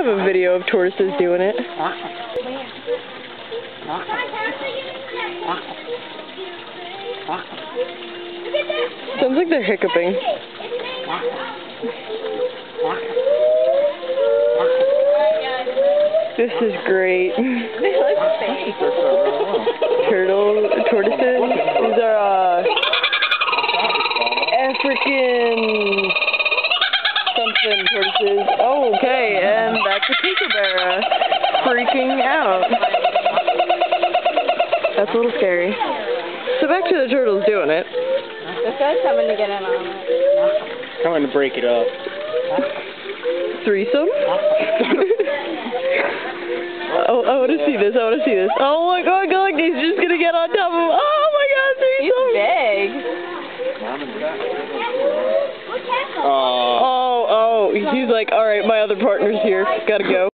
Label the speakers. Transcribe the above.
Speaker 1: have a video of tortoises doing it. Sounds like they're hiccuping. This is great.
Speaker 2: They look fake.
Speaker 1: Tortoises. These are African something tortoises. Oh, okay, and that's a kookaburra freaking out. That's a little scary. So back to the turtles doing it.
Speaker 2: This guy's coming to get in on it.
Speaker 3: Coming to break it up.
Speaker 1: Threesome? Oh, I want to see this. I want to see this. Oh my God, look, he's just gonna get on top of him. Oh my God, threesome!
Speaker 2: He's big.
Speaker 1: Oh, he's like, all right, my other partner's here. Gotta go.